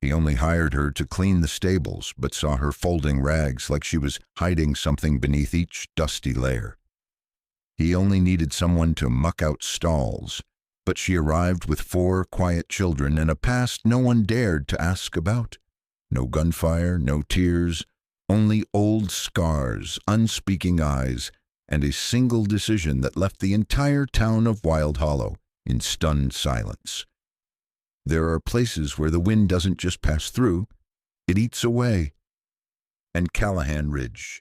He only hired her to clean the stables, but saw her folding rags like she was hiding something beneath each dusty layer. He only needed someone to muck out stalls, but she arrived with 4 quiet children and a past no one dared to ask about. No gunfire, no tears, only old scars, unspeaking eyes, and a single decision that left the entire town of Wild Hollow in stunned silence. There are places where the wind doesn't just pass through, it eats away. And Callahan Ridge,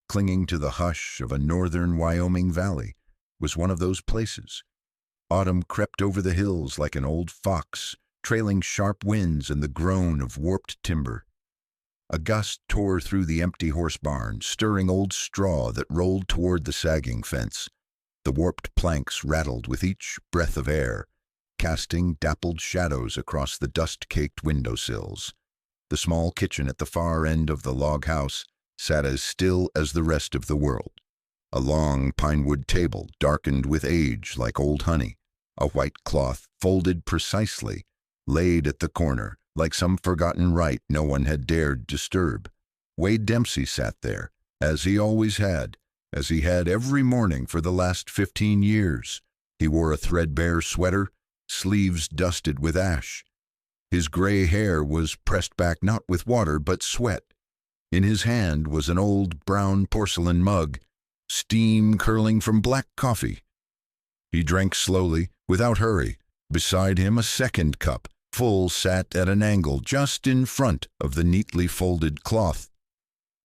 clinging to the hush of a northern Wyoming valley, was one of those places. Autumn crept over the hills like an old fox, trailing sharp winds and the groan of warped timber. A gust tore through the empty horse barn, stirring old straw that rolled toward the sagging fence. The warped planks rattled with each breath of air, casting dappled shadows across the dust-caked windowsills. The small kitchen at the far end of the log house sat as still as the rest of the world. A long pine-wood table, darkened with age like old honey. A white cloth, folded precisely, laid at the corner, like some forgotten rite no one had dared disturb. Wade Dempsey sat there, as he always had, as he had every morning for the last 15 years. He wore a threadbare sweater, sleeves dusted with ash. His gray hair was pressed back not with water but sweat. In his hand was an old brown porcelain mug, steam curling from black coffee. He drank slowly, without hurry. Beside him a second cup, full, sat at an angle just in front of the neatly folded cloth.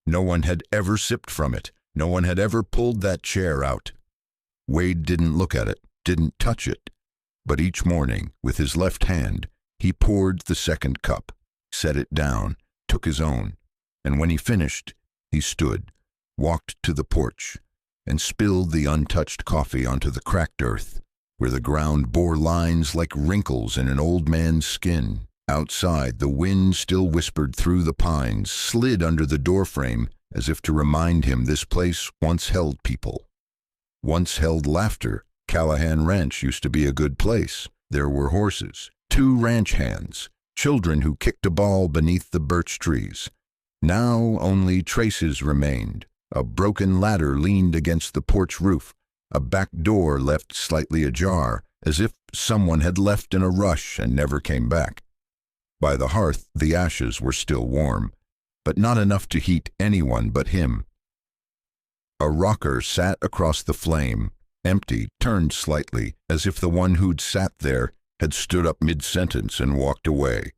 No one had ever sipped from it. No one had ever pulled that chair out. Wade didn't look at it, didn't touch it. But each morning, with his left hand, he poured the second cup, set it down, took his own, and when he finished, he stood, walked to the porch, and spilled the untouched coffee onto the cracked earth, where the ground bore lines like wrinkles in an old man's skin. Outside, the wind still whispered through the pines, slid under the doorframe, as if to remind him this place once held people. Once held laughter. Callahan Ranch used to be a good place. There were horses, 2 ranch hands, children who kicked a ball beneath the birch trees. Now only traces remained. A broken ladder leaned against the porch roof, a back door left slightly ajar, as if someone had left in a rush and never came back. By the hearth, the ashes were still warm, but not enough to heat anyone but him. A rocker sat across the flame, empty, turned slightly, as if the one who'd sat there had stood up mid-sentence and walked away.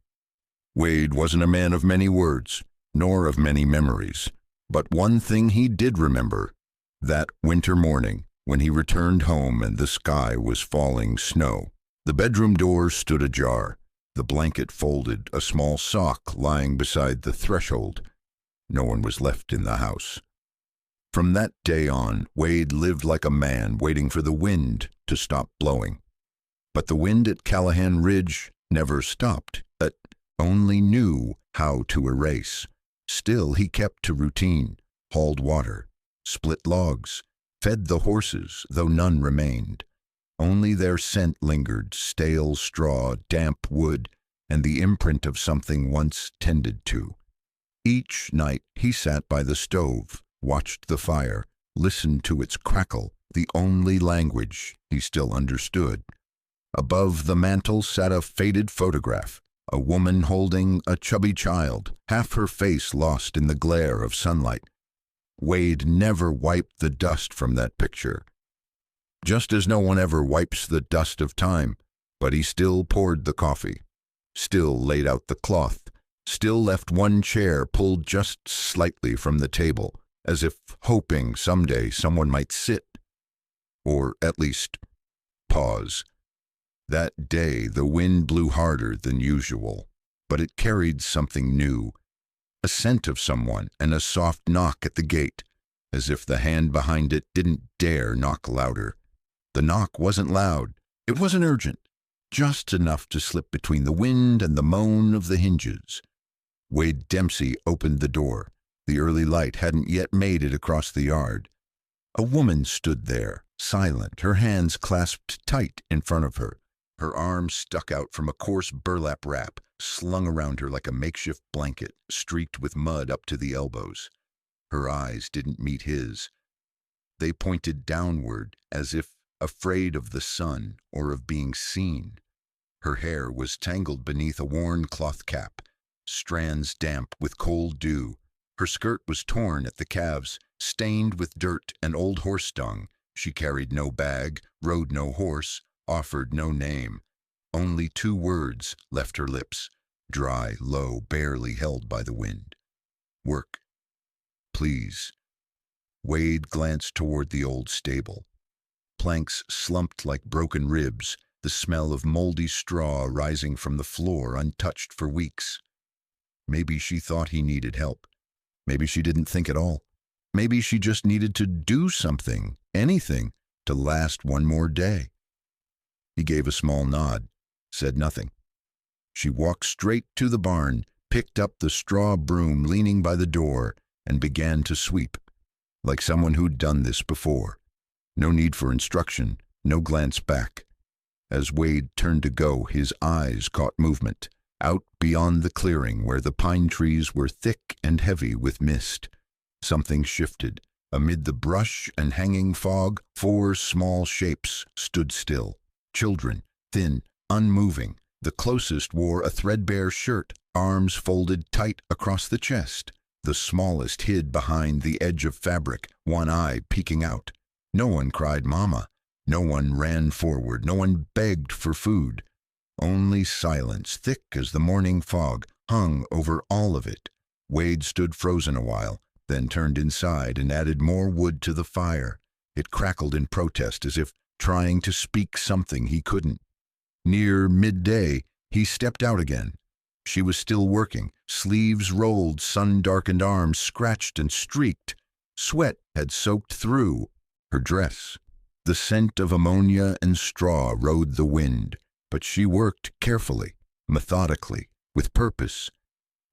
Wade wasn't a man of many words, nor of many memories, but one thing he did remember, that winter morning when he returned home and the sky was falling snow. The bedroom door stood ajar, the blanket folded, a small sock lying beside the threshold. No one was left in the house. From that day on, Wade lived like a man waiting for the wind to stop blowing. But the wind at Callahan Ridge never stopped. It only knew how to erase. Still, he kept to routine, hauled water, split logs, fed the horses, though none remained. Only their scent lingered, stale straw, damp wood, and the imprint of something once tended to. Each night he sat by the stove, watched the fire, listened to its crackle, the only language he still understood. Above the mantel sat a faded photograph, a woman holding a chubby child, half her face lost in the glare of sunlight. Wade never wiped the dust from that picture, just as no one ever wipes the dust of time, but he still poured the coffee, still laid out the cloth, still left one chair pulled just slightly from the table, as if hoping someday someone might sit, or at least pause. That day the wind blew harder than usual, but it carried something new, a scent of someone and a soft knock at the gate, as if the hand behind it didn't dare knock louder. The knock wasn't loud, it wasn't urgent, just enough to slip between the wind and the moan of the hinges. Wade Dempsey opened the door. The early light hadn't yet made it across the yard. A woman stood there, silent, her hands clasped tight in front of her. Her arms stuck out from a coarse burlap wrap, slung around her like a makeshift blanket, streaked with mud up to the elbows. Her eyes didn't meet his. They pointed downward, as if afraid of the sun or of being seen. Her hair was tangled beneath a worn cloth cap, strands damp with cold dew. Her skirt was torn at the calves, stained with dirt and old horse dung. She carried no bag, rode no horse, offered no name. Only 2 words left her lips, dry, low, barely held by the wind. Work. Please. Wade glanced toward the old stable. Planks slumped like broken ribs, the smell of moldy straw rising from the floor untouched for weeks. Maybe she thought he needed help. Maybe she didn't think at all. Maybe she just needed to do something, anything, to last one more day. He gave a small nod, said nothing. She walked straight to the barn, picked up the straw broom leaning by the door, and began to sweep, like someone who'd done this before. No need for instruction, no glance back. As Wade turned to go, his eyes caught movement, out beyond the clearing where the pine trees were thick and heavy with mist. Something shifted. Amid the brush and hanging fog, 4 small shapes stood still. Children, thin, unmoving. The closest wore a threadbare shirt, arms folded tight across the chest. The smallest hid behind the edge of fabric, one eye peeking out. No one cried "Mama." No one ran forward. No one begged for food. Only silence, thick as the morning fog, hung over all of it. Wade stood frozen a while, then turned inside and added more wood to the fire. It crackled in protest, as if trying to speak something he couldn't. Near midday, he stepped out again. She was still working, sleeves rolled, sun-darkened arms scratched and streaked. Sweat had soaked through her dress. The scent of ammonia and straw rode the wind, but she worked carefully, methodically, with purpose.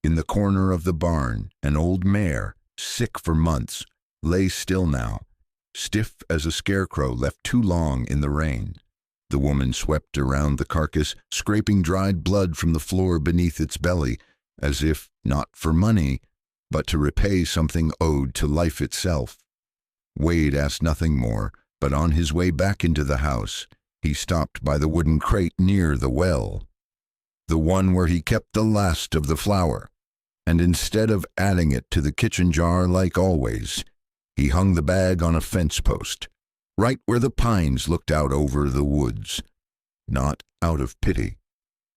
In the corner of the barn, an old mare, sick for months, lay still now, stiff as a scarecrow left too long in the rain. The woman swept around the carcass, scraping dried blood from the floor beneath its belly, as if not for money, but to repay something owed to life itself. Wade asked nothing more, but on his way back into the house, he stopped by the wooden crate near the well, the one where he kept the last of the flour, and instead of adding it to the kitchen jar like always, he hung the bag on a fence post, right where the pines looked out over the woods, not out of pity,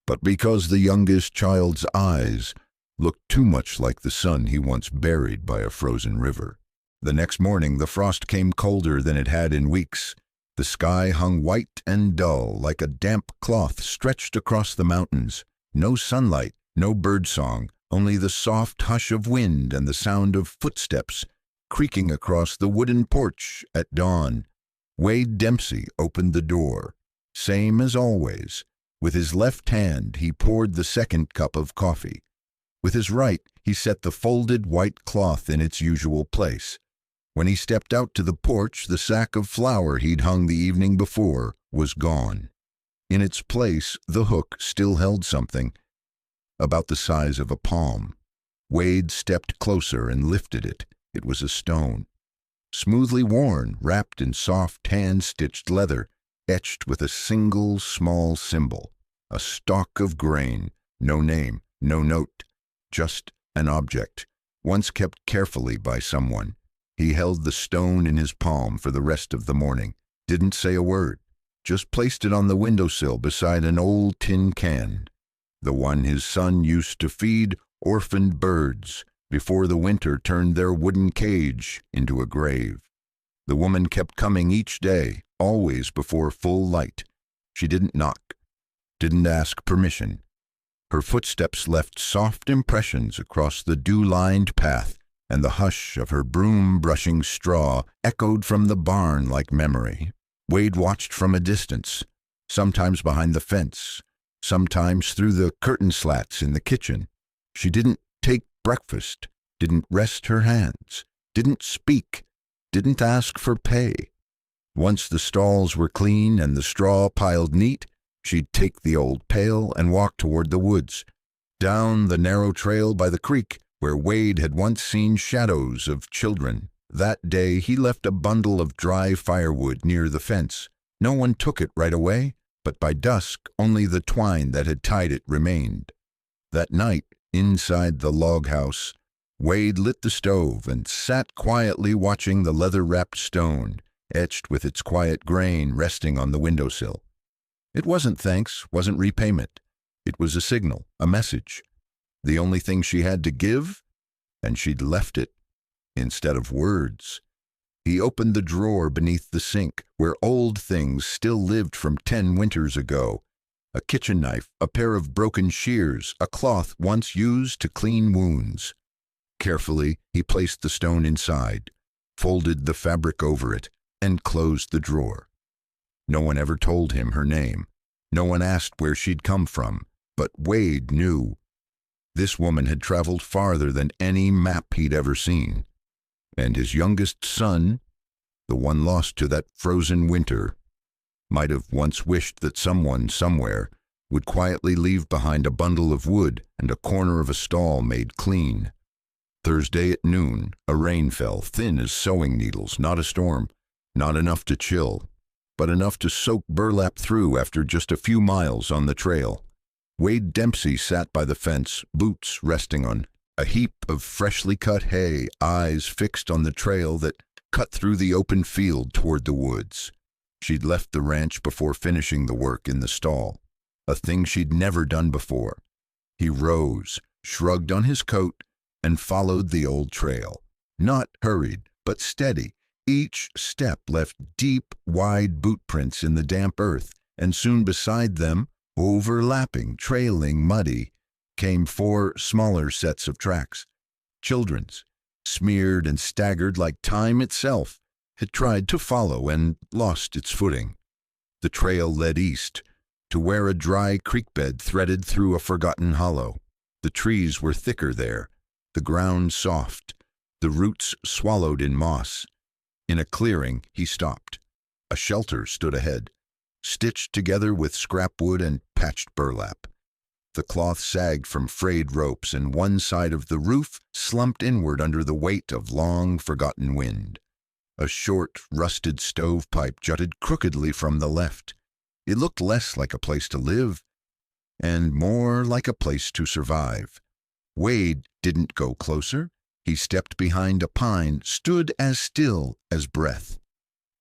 but because the youngest child's eyes looked too much like the son he once buried by a frozen river. The next morning the frost came colder than it had in weeks. The sky hung white and dull like a damp cloth stretched across the mountains. No sunlight, no birdsong, only the soft hush of wind and the sound of footsteps creaking across the wooden porch at dawn. Wade Dempsey opened the door. Same as always. With his left hand he poured the second cup of coffee. With his right he set the folded white cloth in its usual place. When he stepped out to the porch, the sack of flour he'd hung the evening before was gone. In its place, the hook still held something, about the size of a palm. Wade stepped closer and lifted it. It was a stone, smoothly worn, wrapped in soft hand-stitched leather, etched with a single small symbol, a stalk of grain, no name, no note, just an object, once kept carefully by someone. He held the stone in his palm for the rest of the morning, didn't say a word, just placed it on the windowsill beside an old tin can, the one his son used to feed orphaned birds before the winter turned their wooden cage into a grave. The woman kept coming each day, always before full light. She didn't knock, didn't ask permission. Her footsteps left soft impressions across the dew-lined path, and the hush of her broom brushing straw echoed from the barn like memory. Wade watched from a distance, sometimes behind the fence, sometimes through the curtain slats in the kitchen. She didn't take breakfast, didn't rest her hands, didn't speak, didn't ask for pay. Once the stalls were clean and the straw piled neat, She'd take the old pail and walk toward the woods, down the narrow trail by the creek where Wade had once seen shadows of children. That day he left a bundle of dry firewood near the fence. No one took it right away, but by dusk only the twine that had tied it remained. That night, inside the log house, Wade lit the stove and sat quietly watching the leather-wrapped stone, etched with its quiet grain resting on the windowsill. It wasn't thanks, wasn't repayment. It was a signal, a message. The only thing she had to give, and she'd left it, instead of words. He opened the drawer beneath the sink, where old things still lived from 10 winters ago. A kitchen knife, a pair of broken shears, a cloth once used to clean wounds. Carefully, he placed the stone inside, folded the fabric over it, and closed the drawer. No one ever told him her name. No one asked where she'd come from, but Wade knew. This woman had traveled farther than any map he'd ever seen. And his youngest son, the one lost to that frozen winter, might have once wished that someone somewhere would quietly leave behind a bundle of wood and a corner of a stall made clean. Thursday at noon, a rain fell, thin as sewing needles, not a storm, not enough to chill, but enough to soak burlap through after just a few miles on the trail. Wade Dempsey sat by the fence, boots resting on a heap of freshly cut hay, eyes fixed on the trail that cut through the open field toward the woods. She'd left the ranch before finishing the work in the stall, a thing she'd never done before. He rose, shrugged on his coat, and followed the old trail. Not hurried, but steady. Each step left deep, wide boot prints in the damp earth, and soon beside them, overlapping, trailing, muddy, came 4 smaller sets of tracks. Children's, smeared and staggered like time itself, had tried to follow and lost its footing. The trail led east, to where a dry creek bed threaded through a forgotten hollow. The trees were thicker there, the ground soft, the roots swallowed in moss. In a clearing, he stopped. A shelter stood ahead, stitched together with scrap wood and patched burlap. The cloth sagged from frayed ropes, and one side of the roof slumped inward under the weight of long forgotten wind. A short, rusted stovepipe jutted crookedly from the left. It looked less like a place to live, and more like a place to survive. Wade didn't go closer. He stepped behind a pine, stood as still as breath.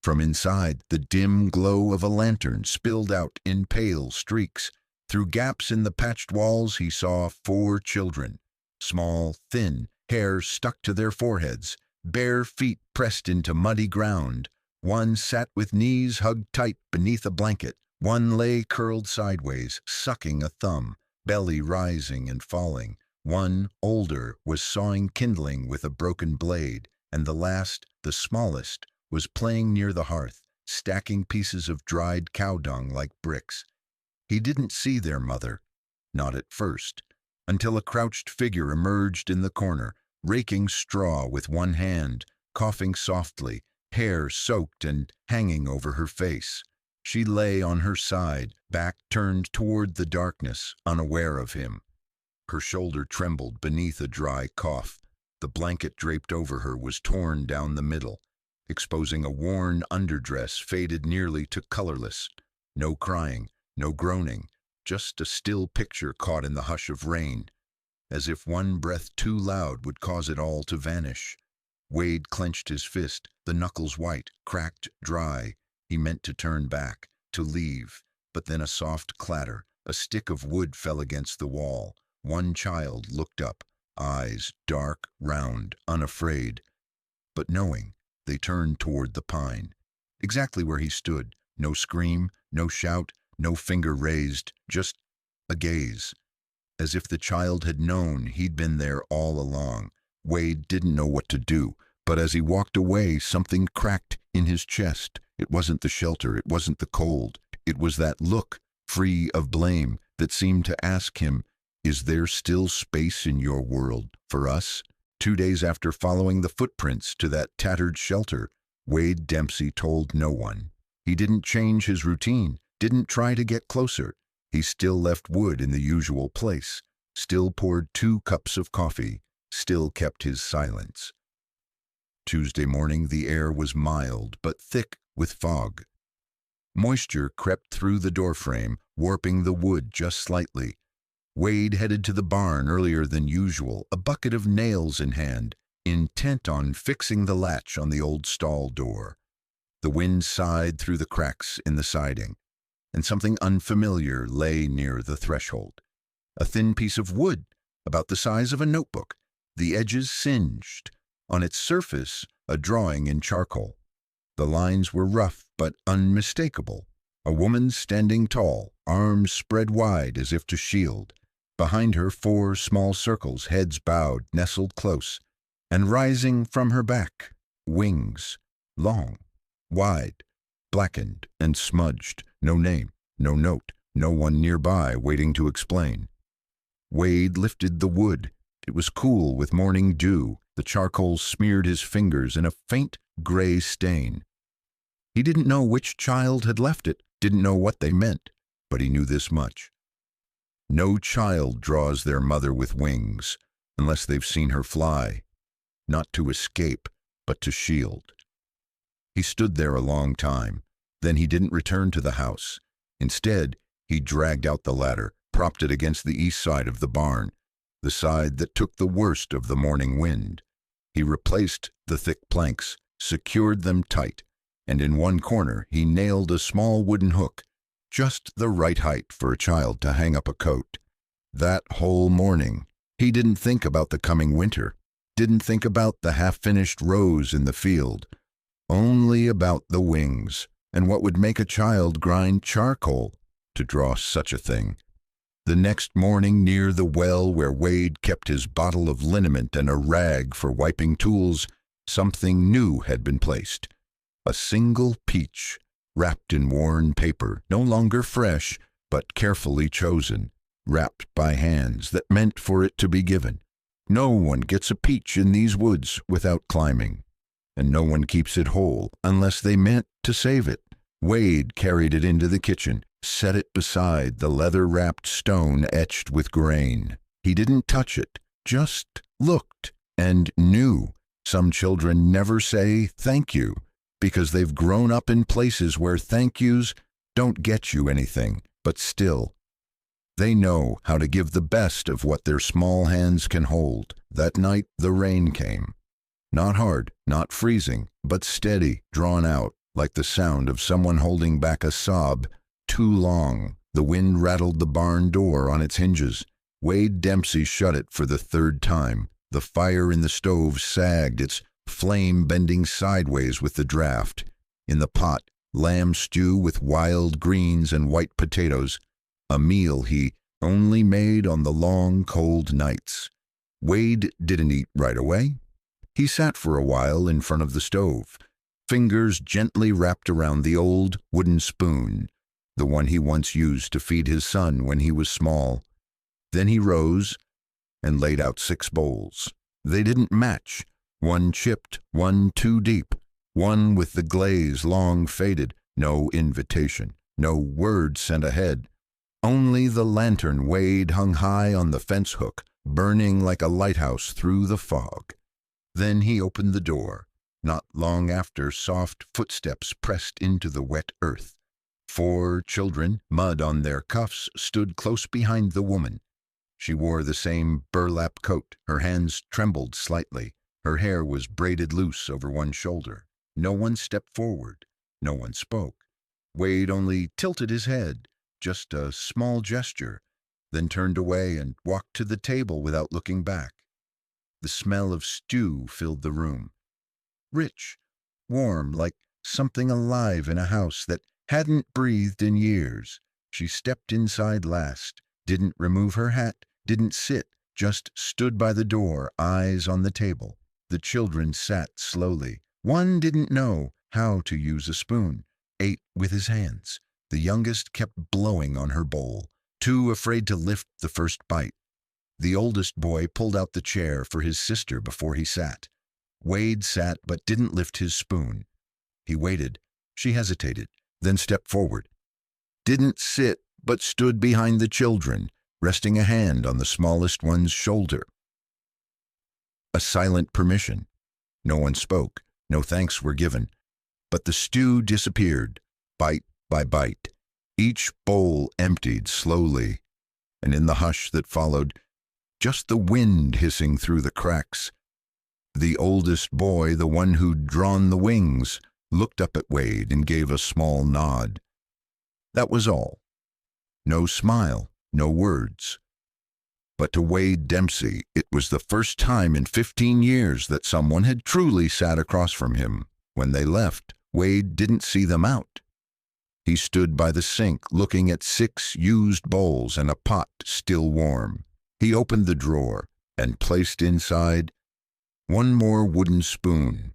From inside, the dim glow of a lantern spilled out in pale streaks. Through gaps in the patched walls, he saw 4 children, small, thin, hair stuck to their foreheads, bare feet pressed into muddy ground. One sat with knees hugged tight beneath a blanket. One lay curled sideways, sucking a thumb, belly rising and falling. One, older, was sawing kindling with a broken blade, and the last, the smallest, was playing near the hearth, stacking pieces of dried cow dung like bricks. He didn't see their mother, not at first, until a crouched figure emerged in the corner, raking straw with one hand, coughing softly, hair soaked and hanging over her face. She lay on her side, back turned toward the darkness, unaware of him. Her shoulder trembled beneath a dry cough. The blanket draped over her was torn down the middle, exposing a worn underdress faded nearly to colorless. No crying, no groaning, just a still picture caught in the hush of rain, as if one breath too loud would cause it all to vanish. Wade clenched his fist, the knuckles white, cracked, dry. He meant to turn back, to leave, but then a soft clatter. A stick of wood fell against the wall. One child looked up, eyes dark, round, unafraid. But knowing, they turned toward the pine. Exactly where he stood. No scream, no shout, no finger raised, just a gaze. As if the child had known he'd been there all along. Wade didn't know what to do, but as he walked away, something cracked in his chest. It wasn't the shelter, it wasn't the cold. It was that look, free of blame, that seemed to ask him, "Is there still space in your world for us?" 2 days after following the footprints to that tattered shelter, Wade Dempsey told no one. He didn't change his routine, didn't try to get closer. He still left wood in the usual place, still poured 2 cups of coffee, still kept his silence. Tuesday morning the air was mild but thick with fog. Moisture crept through the doorframe, warping the wood just slightly. Wade headed to the barn earlier than usual, a bucket of nails in hand, intent on fixing the latch on the old stall door. The wind sighed through the cracks in the siding, and something unfamiliar lay near the threshold. A thin piece of wood, about the size of a notebook, the edges singed. On its surface, a drawing in charcoal. The lines were rough but unmistakable. A woman standing tall, arms spread wide as if to shield. Behind her 4 small circles, heads bowed, nestled close. And rising from her back, wings, long, wide, blackened and smudged. No name, no note, no one nearby waiting to explain. Wade lifted the wood. It was cool with morning dew. The charcoal smeared his fingers in a faint gray stain. He didn't know which child had left it, didn't know what they meant, but he knew this much. No child draws their mother with wings, unless they've seen her fly, not to escape, but to shield. He stood there a long time. Then he didn't return to the house. Instead, he dragged out the ladder, propped it against the east side of the barn, the side that took the worst of the morning wind. He replaced the thick planks, secured them tight, and in one corner he nailed a small wooden hook, just the right height for a child to hang up a coat. That whole morning, he didn't think about the coming winter, didn't think about the half-finished rows in the field, only about the wings and what would make a child grind charcoal to draw such a thing. The next morning, near the well where Wade kept his bottle of liniment and a rag for wiping tools, something new had been placed. A single peach, wrapped in worn paper, no longer fresh, but carefully chosen, wrapped by hands that meant for it to be given. No one gets a peach in these woods without climbing, and no one keeps it whole unless they meant to save it. Wade carried it into the kitchen, set it beside the leather-wrapped stone etched with grain. He didn't touch it, just looked and knew. Some children never say thank you because they've grown up in places where thank yous don't get you anything, but still, they know how to give the best of what their small hands can hold. That night the rain came. Not hard, not freezing, but steady, drawn out, like the sound of someone holding back a sob too long. The wind rattled the barn door on its hinges. Wade Dempsey shut it for the 3rd time. The fire in the stove sagged, its flame bending sideways with the draft. In the pot, lamb stew with wild greens and white potatoes, a meal he only made on the long, cold nights. Wade didn't eat right away. He sat for a while in front of the stove, fingers gently wrapped around the old wooden spoon, the one he once used to feed his son when he was small. Then he rose and laid out 6 bowls. They didn't match. One chipped, one too deep, one with the glaze long faded. No invitation, no word sent ahead. Only the lantern Wade hung high on the fence hook, burning like a lighthouse through the fog. Then he opened the door. Not long after, soft footsteps pressed into the wet earth. 4 children, mud on their cuffs, stood close behind the woman. She wore the same burlap coat. Her hands trembled slightly. Her hair was braided loose over one shoulder. No one stepped forward. No one spoke. Wade only tilted his head, just a small gesture, then turned away and walked to the table without looking back. The smell of stew filled the room. Rich, warm, like something alive in a house that hadn't breathed in years. She stepped inside last, didn't remove her hat, didn't sit, just stood by the door, eyes on the table. The children sat slowly. One didn't know how to use a spoon, ate with his hands. The youngest kept blowing on her bowl, too afraid to lift the first bite. The oldest boy pulled out the chair for his sister before he sat. Wade sat but didn't lift his spoon. He waited. She hesitated, then stepped forward. didn't sit but stood behind the children, resting a hand on the smallest one's shoulder. A silent permission. No one spoke, no thanks were given, but the stew disappeared, bite by bite. Each bowl emptied slowly, and in the hush that followed, just the wind hissing through the cracks. The oldest boy, the one who'd drawn the wings, looked up at Wade and gave a small nod. That was all. No smile, no words. But to Wade Dempsey, it was the first time in 15 years that someone had truly sat across from him. When they left, Wade didn't see them out. He stood by the sink, looking at 6 used bowls and a pot still warm. He opened the drawer and placed inside one more wooden spoon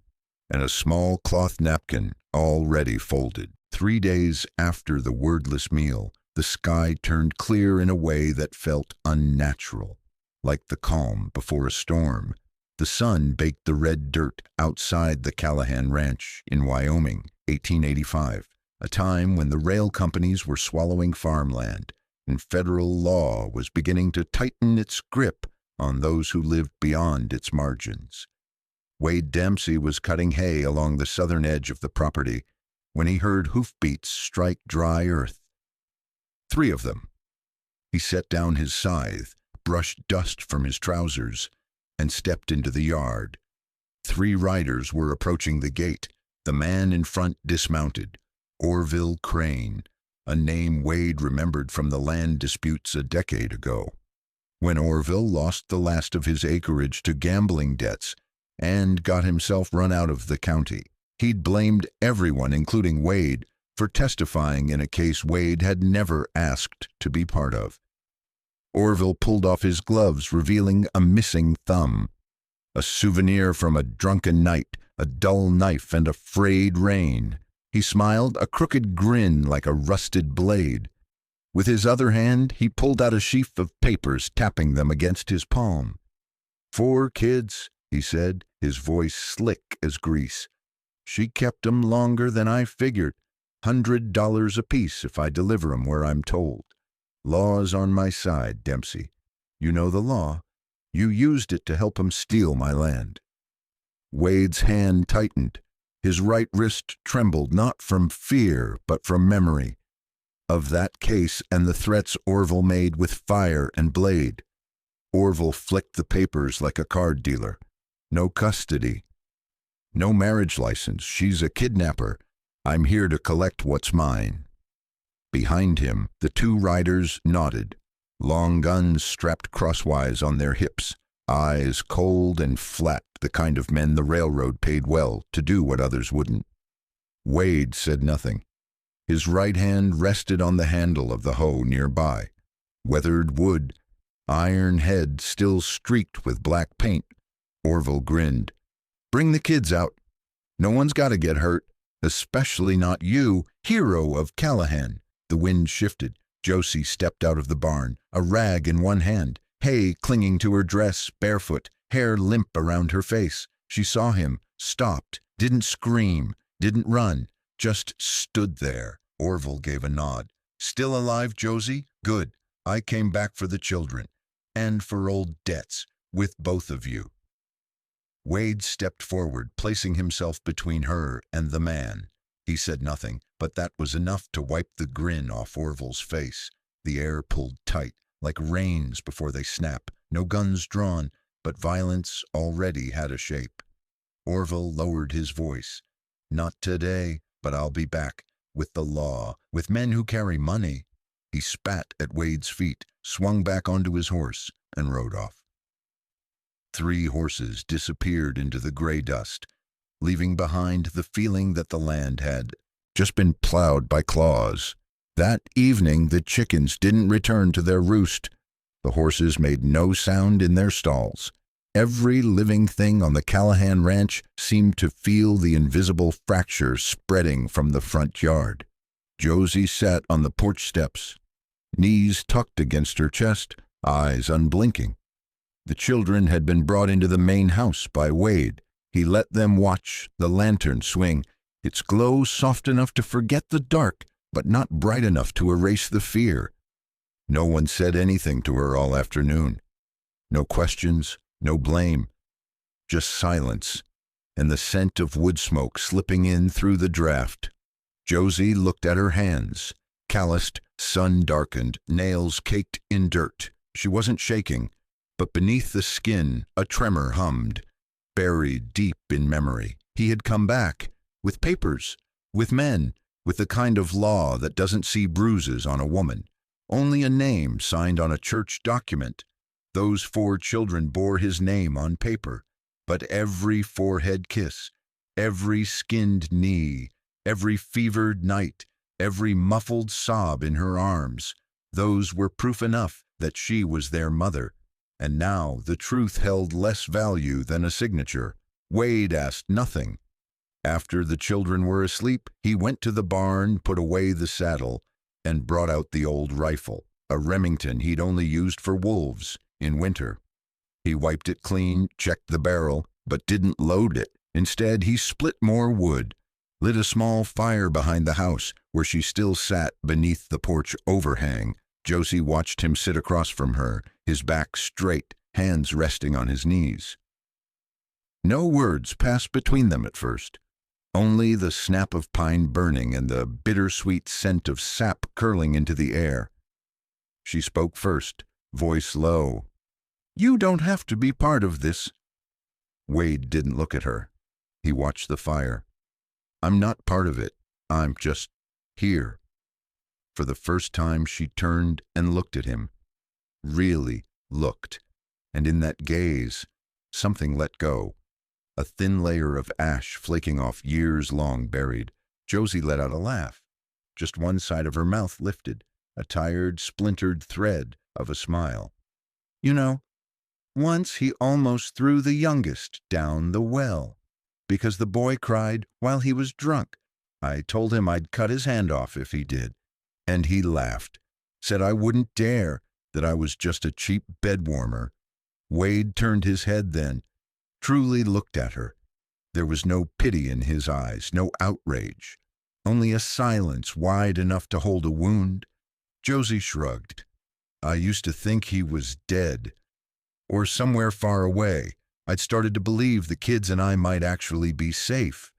and a small cloth napkin already folded. 3 days after the wordless meal, the sky turned clear in a way that felt unnatural, like the calm before a storm. The sun baked the red dirt outside the Callahan Ranch in Wyoming, 1885, a time when the rail companies were swallowing farmland, and federal law was beginning to tighten its grip on those who lived beyond its margins. Wade Dempsey was cutting hay along the southern edge of the property when he heard hoofbeats strike dry earth. 3 of them. He set down his scythe, brushed dust from his trousers, and stepped into the yard. 3 riders were approaching the gate. The man in front dismounted. Orville Crane, a name Wade remembered from the land disputes a decade ago, when Orville lost the last of his acreage to gambling debts and got himself run out of the county. He'd blamed everyone, including Wade, for testifying in a case Wade had never asked to be part of. Orville pulled off his gloves, revealing a missing thumb, a souvenir from a drunken night, a dull knife and a frayed rein. He smiled, a crooked grin like a rusted blade. With his other hand, he pulled out a sheaf of papers, tapping them against his palm. 4 kids, he said, his voice slick as grease. She kept 'em longer than I figured. $100 apiece if I deliver 'em where I'm told. Law's on my side, Dempsey. You know the law. You used it to help 'em steal my land. Wade's hand tightened. His right wrist trembled, not from fear, but from memory of that case and the threats Orville made with fire and blade. Orville flicked the papers like a card dealer. No custody. No marriage license. She's a kidnapper. I'm here to collect what's mine. Behind him, the 2 riders nodded, long guns strapped crosswise on their hips, eyes cold and flat, the kind of men the railroad paid well to do what others wouldn't. Wade said nothing. His right hand rested on the handle of the hoe nearby. Weathered wood, iron head still streaked with black paint. Orville grinned. Bring the kids out. No one's got to get hurt, especially not you, hero of Callahan. The wind shifted. Josie stepped out of the barn, a rag in one hand, hay clinging to her dress, barefoot, hair limp around her face. She saw him, stopped, didn't scream, didn't run, just stood there. Orville gave a nod. Still alive, Josie? Good. I came back for the children, and for old debts, with both of you. Wade stepped forward, placing himself between her and the man. He said nothing, but that was enough to wipe the grin off Orville's face. The air pulled tight, like reins before they snap. No guns drawn, but violence already had a shape. Orville lowered his voice. Not today, but I'll be back, with the law, with men who carry money. He spat at Wade's feet, swung back onto his horse, and rode off. 3 horses disappeared into the gray dust, leaving behind the feeling that the land had just been plowed by claws. That evening, the chickens didn't return to their roost. The horses made no sound in their stalls. Every living thing on the Callahan Ranch seemed to feel the invisible fracture spreading from the front yard. Josie sat on the porch steps, knees tucked against her chest, eyes unblinking. The children had been brought into the main house by Wade. He let them watch the lantern swing, its glow soft enough to forget the dark but not bright enough to erase the fear. No one said anything to her all afternoon. No questions, no blame, just silence, and the scent of wood smoke slipping in through the draft. Josie looked at her hands, calloused, sun-darkened, nails caked in dirt. She wasn't shaking, but beneath the skin a tremor hummed, buried deep in memory. He had come back, with papers, with men, with the kind of law that doesn't see bruises on a woman, only a name signed on a church document. Those 4 children bore his name on paper, but every forehead kiss, every skinned knee, every fevered night, every muffled sob in her arms, those were proof enough that she was their mother. And now the truth held less value than a signature. Wade asked nothing. After the children were asleep, he went to the barn, put away the saddle, and brought out the old rifle, a Remington he'd only used for wolves in winter. He wiped it clean, checked the barrel, but didn't load it. Instead, he split more wood, lit a small fire behind the house, where she still sat beneath the porch overhang. Josie watched him sit across from her, his back straight, hands resting on his knees. No words passed between them at first, only the snap of pine burning and the bittersweet scent of sap curling into the air. She spoke first, voice low. "You don't have to be part of this." Wade didn't look at her. He watched the fire. "I'm not part of it. I'm just here." For the first time she turned and looked at him. Really looked. And in that gaze, something let go. A thin layer of ash flaking off years long buried. Josie let out a laugh. Just one side of her mouth lifted, a tired, splintered thread of a smile. "You know, once he almost threw the youngest down the well, because the boy cried while he was drunk. I told him I'd cut his hand off if he did. And he laughed, said I wouldn't dare, that I was just a cheap bed warmer." Wade turned his head then, truly looked at her. There was no pity in his eyes, no outrage, only a silence wide enough to hold a wound. Josie shrugged. "I used to think he was dead, or somewhere far away. I'd started to believe the kids and I might actually be safe."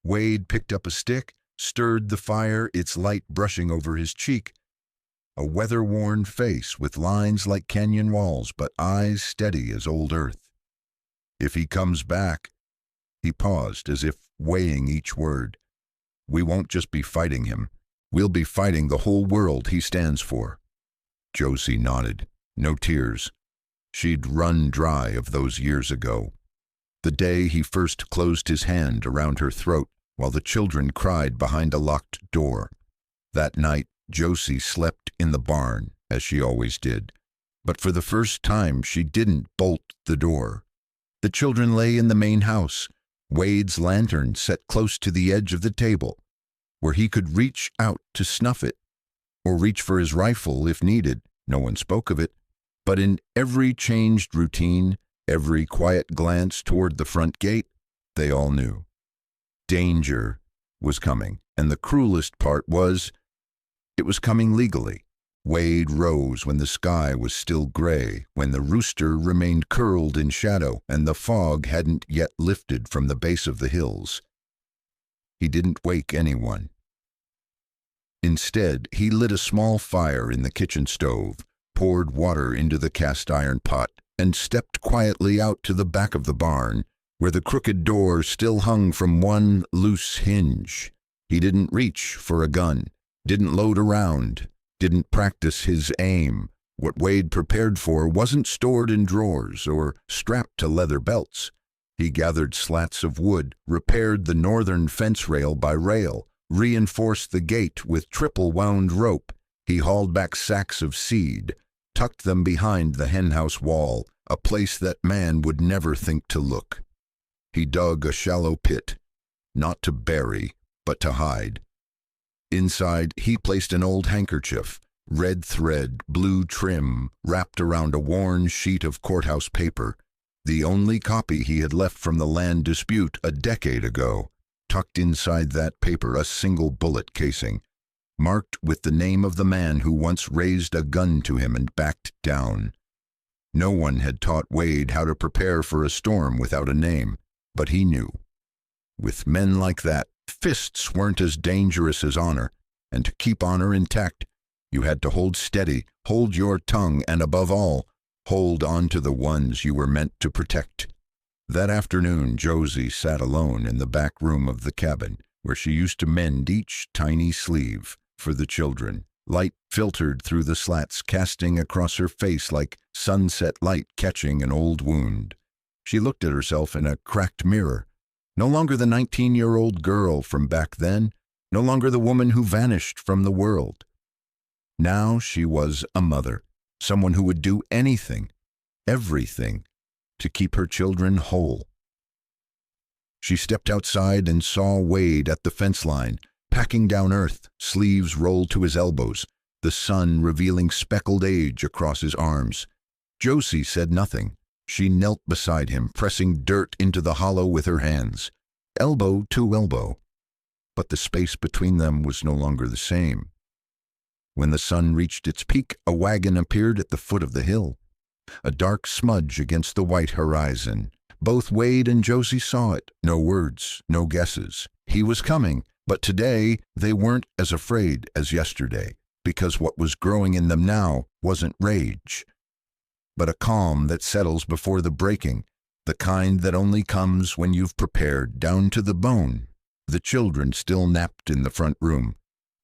Wade picked up a stick, stirred the fire, its light brushing over his cheek. A weather-worn face with lines like canyon walls, but eyes steady as old earth. "If he comes back," he paused as if weighing each word, "we won't just be fighting him. We'll be fighting the whole world he stands for." Josie nodded. No tears. She'd run dry of those years ago. The day he first closed his hand around her throat while the children cried behind a locked door. That night, Josie slept in the barn, as she always did. But for the first time, she didn't bolt the door. The children lay in the main house, Wade's lantern set close to the edge of the table, where he could reach out to snuff it, or reach for his rifle if needed. No one spoke of it, but in every changed routine, every quiet glance toward the front gate, they all knew. Danger was coming, and the cruelest part was, it was coming legally. Wade rose when the sky was still gray, when the rooster remained curled in shadow, and the fog hadn't yet lifted from the base of the hills. He didn't wake anyone. Instead, he lit a small fire in the kitchen stove, poured water into the cast-iron pot, and stepped quietly out to the back of the barn, where the crooked door still hung from one loose hinge. He didn't reach for a gun, didn't load a round, didn't practice his aim. What Wade prepared for wasn't stored in drawers or strapped to leather belts. He gathered slats of wood, repaired the northern fence rail by rail, reinforced the gate with triple-wound rope. He hauled back sacks of seed, tucked them behind the henhouse wall, a place that man would never think to look. He dug a shallow pit, not to bury, but to hide. Inside, he placed an old handkerchief, red thread, blue trim, wrapped around a worn sheet of courthouse paper, the only copy he had left from the land dispute a decade ago. Tucked inside that paper, a single bullet casing. marked with the name of the man who once raised a gun to him and backed down. No one had taught Wade how to prepare for a storm without a name, but he knew. With men like that, fists weren't as dangerous as honor, and to keep honor intact, you had to hold steady, hold your tongue, and above all, hold on to the ones you were meant to protect. That afternoon, Josie sat alone in the back room of the cabin, where she used to mend each tiny sleeve for the children. Light filtered through the slats, casting across her face like sunset light catching an old wound. She looked at herself in a cracked mirror. No longer the 19-year-old girl from back then, no longer the woman who vanished from the world. Now she was a mother, someone who would do anything, everything, to keep her children whole. She stepped outside and saw Wade at the fence line, packing down earth, sleeves rolled to his elbows, the sun revealing speckled age across his arms. Josie said nothing. She knelt beside him, pressing dirt into the hollow with her hands, elbow to elbow. But the space between them was no longer the same. When the sun reached its peak, a wagon appeared at the foot of the hill, a dark smudge against the white horizon. Both Wade and Josie saw it. No words, no guesses. He was coming, but today they weren't as afraid as yesterday, because what was growing in them now wasn't rage, but a calm that settles before the breaking, the kind that only comes when you've prepared down to the bone. The children still napped in the front room.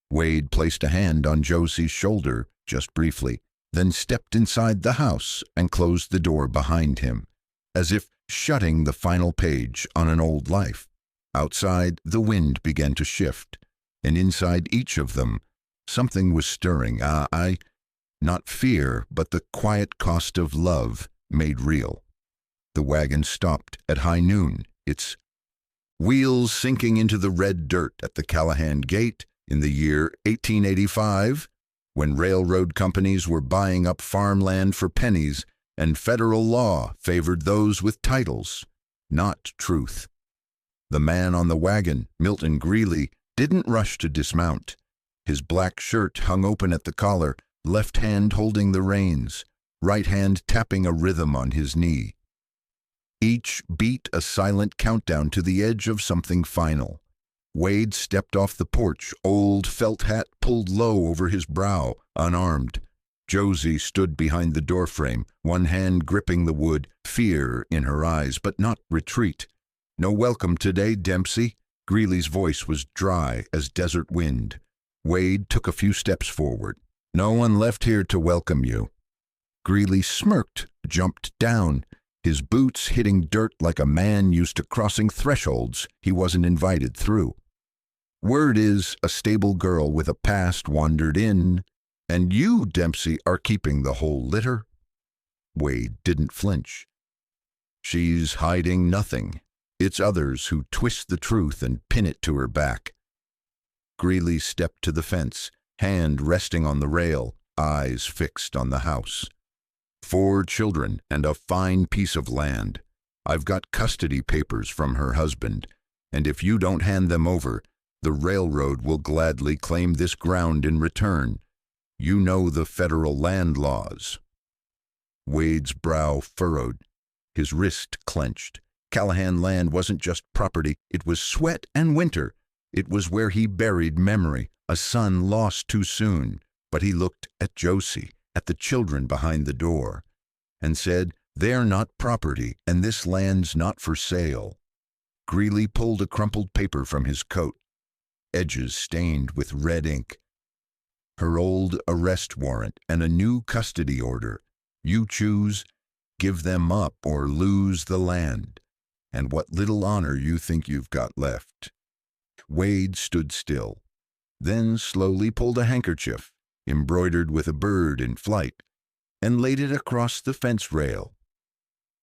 Wade placed a hand on Josie's shoulder just briefly, then stepped inside the house and closed the door behind him, as if shutting the final page on an old life. Outside, the wind began to shift, and inside each of them, something was stirring. Not fear, but the quiet cost of love made real. The wagon stopped at high noon, its wheels sinking into the red dirt at the Callahan Gate in the year 1885, when railroad companies were buying up farmland for pennies and federal law favored those with titles, not truth. The man on the wagon, Milton Greeley, didn't rush to dismount. His black shirt hung open at the collar, left hand holding the reins, right hand tapping a rhythm on his knee. Each beat a silent countdown to the edge of something final. Wade stepped off the porch, old felt hat pulled low over his brow, unarmed. Josie stood behind the doorframe, one hand gripping the wood, fear in her eyes, but not retreat. "No welcome today, Dempsey." Greeley's voice was dry as desert wind. Wade took a few steps forward. "No one left here to welcome you." Greeley smirked, jumped down, his boots hitting dirt like a man used to crossing thresholds he wasn't invited through. "Word is a stable girl with a past wandered in, and you, Dempsey, are keeping the whole litter." Wade didn't flinch. "She's hiding nothing. It's others who twist the truth and pin it to her back." Greeley stepped to the fence, hand resting on the rail, eyes fixed on the house. "4 children and a fine piece of land. I've got custody papers from her husband, and if you don't hand them over, the railroad will gladly claim this ground in return. You know the federal land laws." Wade's brow furrowed, his wrist clenched. Callahan land wasn't just property, it was sweat and winter. It was where he buried memory, a son lost too soon. But he looked at Josie, at the children behind the door, and said, "They're not property, and this land's not for sale." Greeley pulled a crumpled paper from his coat, edges stained with red ink. "Her old arrest warrant and a new custody order. You choose, give them up or lose the land, and what little honor you think you've got left." Wade stood still, then slowly pulled a handkerchief, embroidered with a bird in flight, and laid it across the fence rail.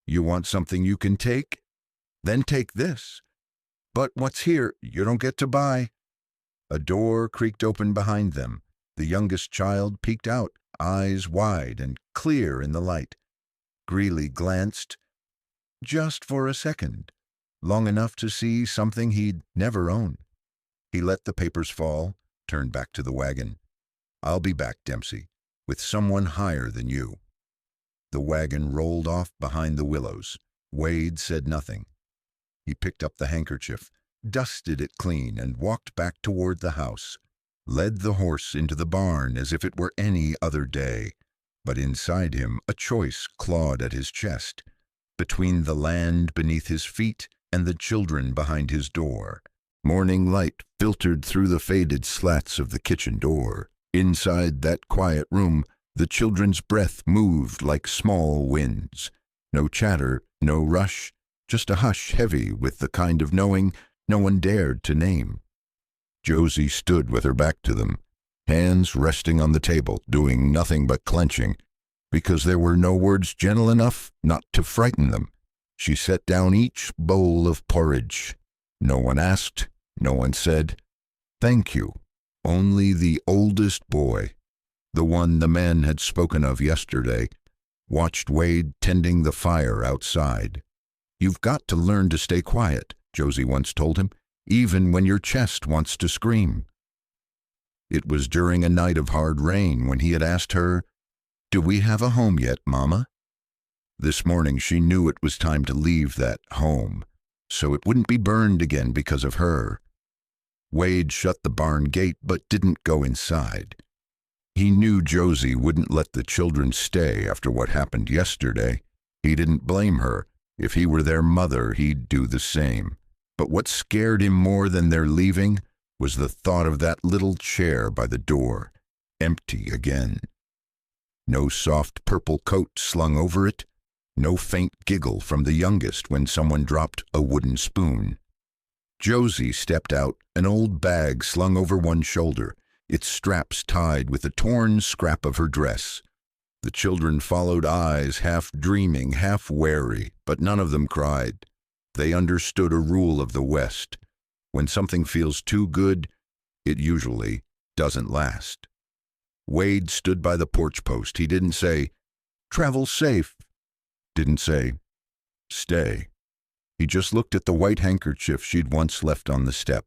"You want something you can take? Then take this. But what's here you don't get to buy." A door creaked open behind them. The youngest child peeked out, eyes wide and clear in the light. Greeley glanced, just for a second, long enough to see something he'd never own. He let the papers fall, turned back to the wagon. "I'll be back, Dempsey, with someone higher than you." The wagon rolled off behind the willows. Wade said nothing. He picked up the handkerchief, dusted it clean, and walked back toward the house, led the horse into the barn as if it were any other day. But inside him a choice clawed at his chest, between the land beneath his feet and the children behind his door. Morning light filtered through the faded slats of the kitchen door. Inside that quiet room, the children's breath moved like small winds. No chatter, no rush, just a hush heavy with the kind of knowing no one dared to name. Josie stood with her back to them, hands resting on the table, doing nothing but clenching, because there were no words gentle enough not to frighten them. She set down each bowl of porridge. No one asked, no one said, "Thank you." Only the oldest boy, the one the man had spoken of yesterday, watched Wade tending the fire outside. "You've got to learn to stay quiet," Josie once told him, "even when your chest wants to scream." It was during a night of hard rain when he had asked her, "Do we have a home yet, Mama?" This morning she knew it was time to leave that home, so it wouldn't be burned again because of her. Wade shut the barn gate but didn't go inside. He knew Josie wouldn't let the children stay after what happened yesterday. He didn't blame her. If he were their mother, he'd do the same. But what scared him more than their leaving was the thought of that little chair by the door, empty again. No soft purple coat slung over it, no faint giggle from the youngest when someone dropped a wooden spoon. Josie stepped out, an old bag slung over one shoulder, its straps tied with a torn scrap of her dress. The children followed, eyes half dreaming, half wary, but none of them cried. They understood a rule of the West. When something feels too good, it usually doesn't last. Wade stood by the porch post. He didn't say, "Travel safe." Didn't say, "Stay." He just looked at the white handkerchief she'd once left on the step,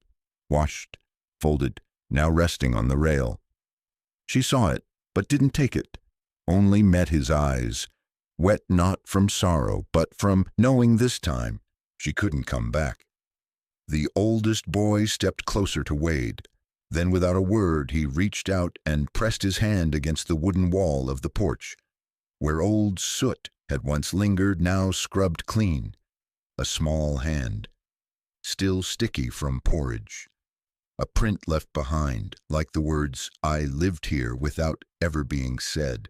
washed, folded, now resting on the rail. She saw it, but didn't take it, only met his eyes, wet not from sorrow, but from knowing this time she couldn't come back. The oldest boy stepped closer to Wade. Then without a word he reached out and pressed his hand against the wooden wall of the porch, where old soot had once lingered, now scrubbed clean. A small hand, still sticky from porridge. A print left behind, like the words, "I lived here," without ever being said.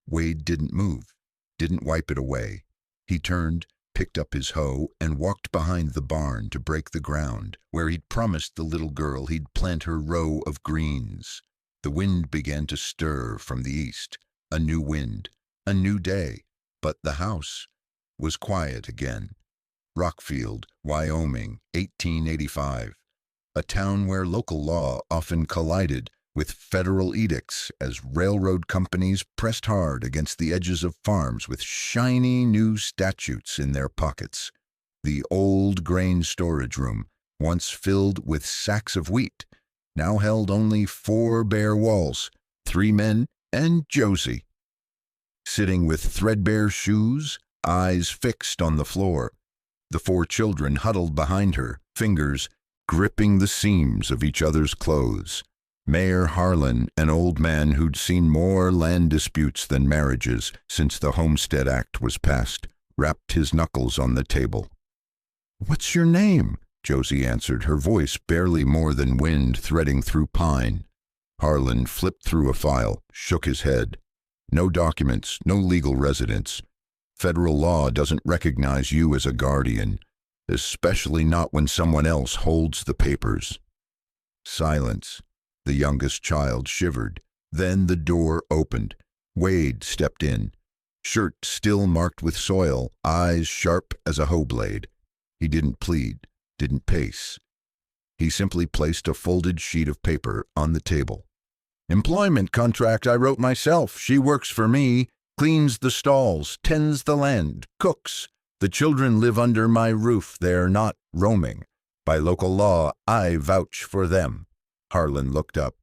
Wade didn't move, didn't wipe it away. He turned, picked up his hoe, and walked behind the barn to break the ground, where he'd promised the little girl he'd plant her row of greens. The wind began to stir from the east. A new wind, a new day, but the house was quiet again. Rockfield, Wyoming, 1885. A town where local law often collided with federal edicts as railroad companies pressed hard against the edges of farms with shiny new statutes in their pockets. The old grain storage room, once filled with sacks of wheat, now held only 4 bare walls, 3 men and Josie. Sitting with threadbare shoes, eyes fixed on the floor, the 4 children huddled behind her, fingers gripping the seams of each other's clothes. Mayor Harlan, an old man who'd seen more land disputes than marriages since the Homestead Act was passed, rapped his knuckles on the table. "What's your name?" Josie answered, her voice barely more than wind threading through pine. Harlan flipped through a file, shook his head. "No documents, no legal residence. Federal law doesn't recognize you as a guardian, especially not when someone else holds the papers." Silence. The youngest child shivered. Then the door opened. Wade stepped in, shirt still marked with soil, eyes sharp as a hoe blade. He didn't plead, didn't pace. He simply placed a folded sheet of paper on the table. "Employment contract I wrote myself. She works for me, cleans the stalls, tends the land, cooks. The children live under my roof. They're not roaming. By local law, I vouch for them." Harlan looked up.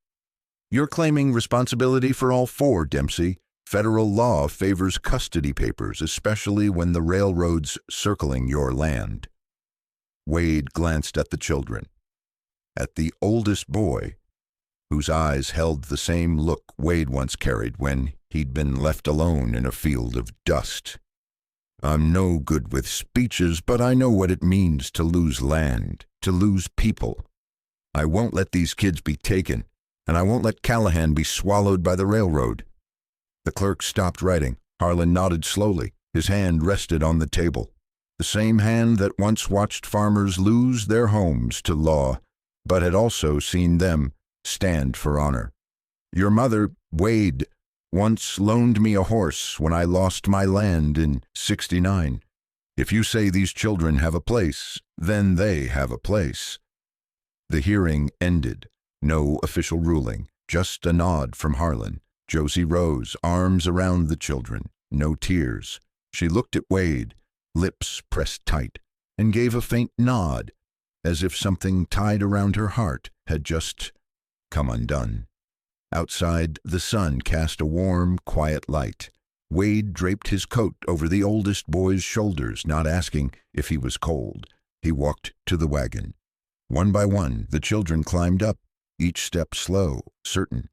You're claiming responsibility for all four, Dempsey. Federal law favors custody papers, especially when the railroad's circling your land. Wade glanced at the children, at the oldest boy, whose eyes held the same look Wade once carried when he'd been left alone in a field of dust. I'm no good with speeches, but I know what it means to lose land, to lose people. I won't let these kids be taken, and I won't let Callahan be swallowed by the railroad. The clerk stopped writing. Harlan nodded slowly. His hand rested on the table. The same hand that once watched farmers lose their homes to law, but had also seen them stand for honor. Your mother, Wade, once loaned me a horse when I lost my land in '69. If you say these children have a place, then they have a place. The hearing ended. No official ruling, just a nod from Harlan. Josie rose, arms around the children. No tears. She looked at Wade, lips pressed tight, and gave a faint nod, as if something tied around her heart had just come undone. Outside, the sun cast a warm, quiet light. Wade draped his coat over the oldest boy's shoulders, not asking if he was cold. He walked to the wagon. One by one, the children climbed up, each step slow, certain,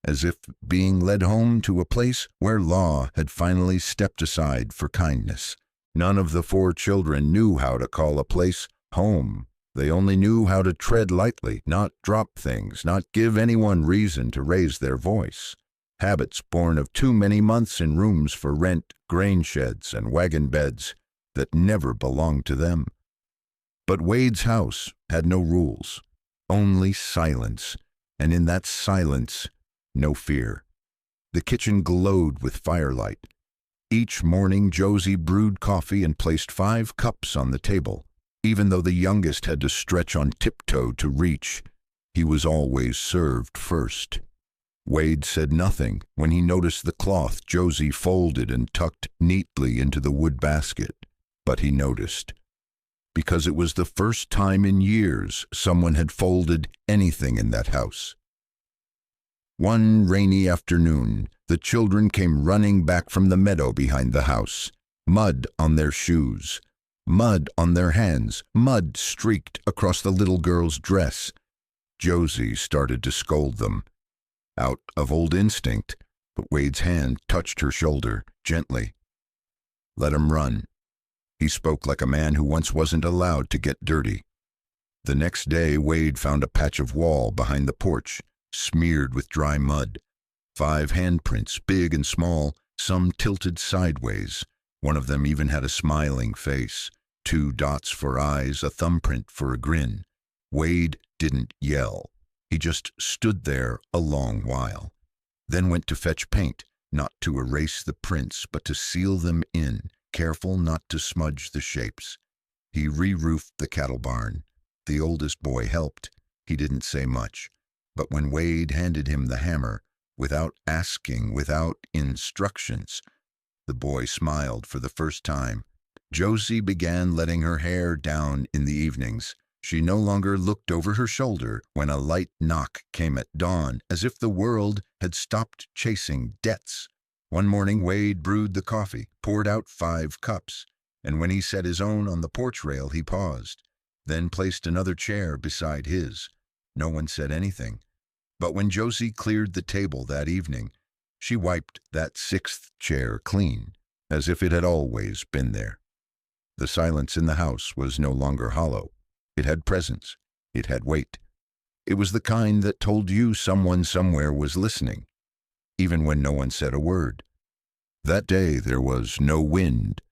as if being led home to a place where law had finally stepped aside for kindness. None of the four children knew how to call a place home. They only knew how to tread lightly, not drop things, not give anyone reason to raise their voice. Habits born of too many months in rooms for rent, grain sheds, and wagon beds that never belonged to them. But Wade's house had no rules, only silence, and in that silence, no fear. The kitchen glowed with firelight. Each morning Josie brewed coffee and placed 5 cups on the table. Even though the youngest had to stretch on tiptoe to reach, he was always served first. Wade said nothing when he noticed the cloth Josie folded and tucked neatly into the wood basket, but he noticed, because it was the first time in years someone had folded anything in that house. One rainy afternoon, the children came running back from the meadow behind the house, mud on their shoes, mud on their hands, mud streaked across the little girl's dress. Josie started to scold them, out of old instinct, but Wade's hand touched her shoulder gently. Let 'em run. He spoke like a man who once wasn't allowed to get dirty. The next day, Wade found a patch of wall behind the porch, smeared with dry mud. 5 handprints, big and small, some tilted sideways. One of them even had a smiling face, 2 dots for eyes, a thumbprint for a grin. Wade didn't yell. He just stood there a long while, then went to fetch paint, not to erase the prints, but to seal them in, careful not to smudge the shapes. He re-roofed the cattle barn. The oldest boy helped. He didn't say much, but when Wade handed him the hammer, without asking, without instructions, the boy smiled for the first time. Josie began letting her hair down in the evenings. She no longer looked over her shoulder when a light knock came at dawn, as if the world had stopped chasing debts. One morning Wade brewed the coffee, poured out 5 cups, and when he set his own on the porch rail, he paused, then placed another chair beside his. No one said anything. But when Josie cleared the table that evening, she wiped that 6th chair clean, as if it had always been there. The silence in the house was no longer hollow. It had presence. It had weight. It was the kind that told you someone somewhere was listening, even when no one said a word. That day there was no wind,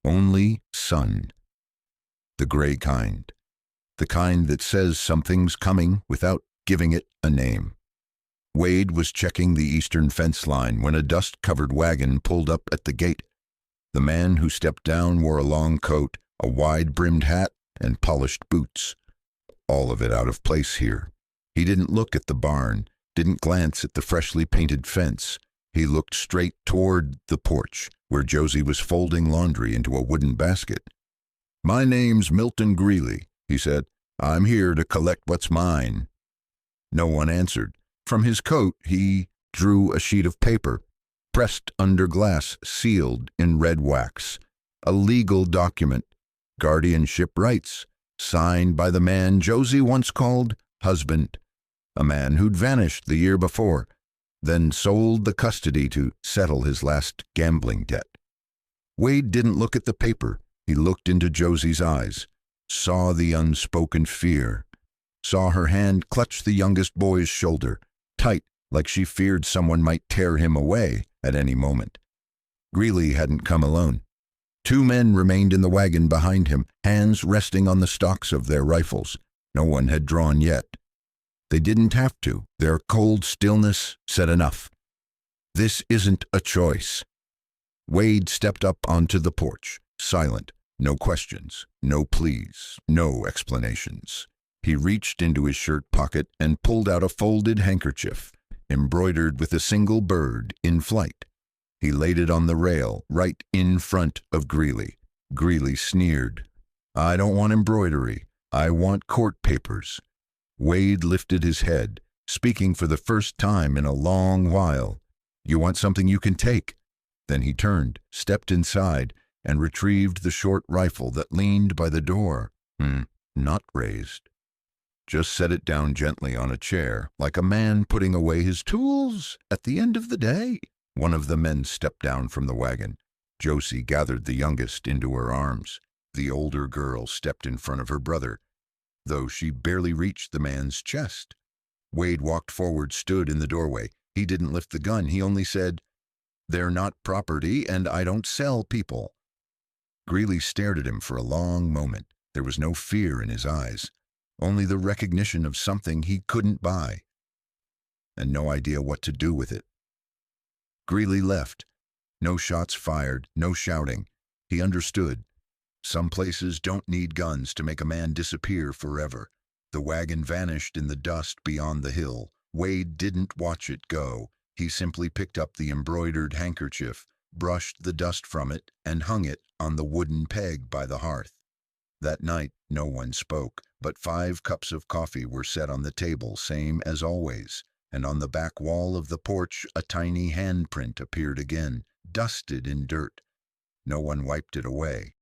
only sun. The gray kind. The kind that says something's coming without giving it a name. Wade was checking the eastern fence line when a dust-covered wagon pulled up at the gate. The man who stepped down wore a long coat, a wide-brimmed hat, and polished boots. All of it out of place here. He didn't look at the barn, didn't glance at the freshly painted fence. He looked straight toward the porch, where Josie was folding laundry into a wooden basket. "My name's Milton Greeley," he said. "I'm here to collect what's mine." No one answered. From his coat, he drew a sheet of paper, pressed under glass, sealed in red wax. A legal document, guardianship rights, signed by the man Josie once called husband, a man who'd vanished the year before, then sold the custody to settle his last gambling debt. Wade didn't look at the paper. He looked into Josie's eyes, saw the unspoken fear, saw her hand clutch the youngest boy's shoulder, tight like she feared someone might tear him away at any moment. Greeley hadn't come alone. 2 men remained in the wagon behind him, hands resting on the stocks of their rifles. No one had drawn yet. They didn't have to. Their cold stillness said enough. This isn't a choice. Wade stepped up onto the porch, silent, no questions, no pleas, no explanations. He reached into his shirt pocket and pulled out a folded handkerchief, embroidered with a single bird in flight. He laid it on the rail, right in front of Greeley. Greeley sneered. "I don't want embroidery. I want court papers." Wade lifted his head, speaking for the first time in a long while. "You want something you can take." Then he turned, stepped inside, and retrieved the short rifle that leaned by the door. Not raised. Just set it down gently on a chair, like a man putting away his tools at the end of the day. One of the men stepped down from the wagon. Josie gathered the youngest into her arms. The older girl stepped in front of her brother, though she barely reached the man's chest. Wade walked forward, stood in the doorway. He didn't lift the gun. He only said, "They're not property, and I don't sell people." Greeley stared at him for a long moment. There was no fear in his eyes, only the recognition of something he couldn't buy, and no idea what to do with it. Greeley left. No shots fired, no shouting. He understood. Some places don't need guns to make a man disappear forever. The wagon vanished in the dust beyond the hill. Wade didn't watch it go. He simply picked up the embroidered handkerchief, brushed the dust from it, and hung it on the wooden peg by the hearth. That night, no one spoke, but 5 cups of coffee were set on the table, same as always, and on the back wall of the porch a tiny handprint appeared again, dusted in dirt. No one wiped it away.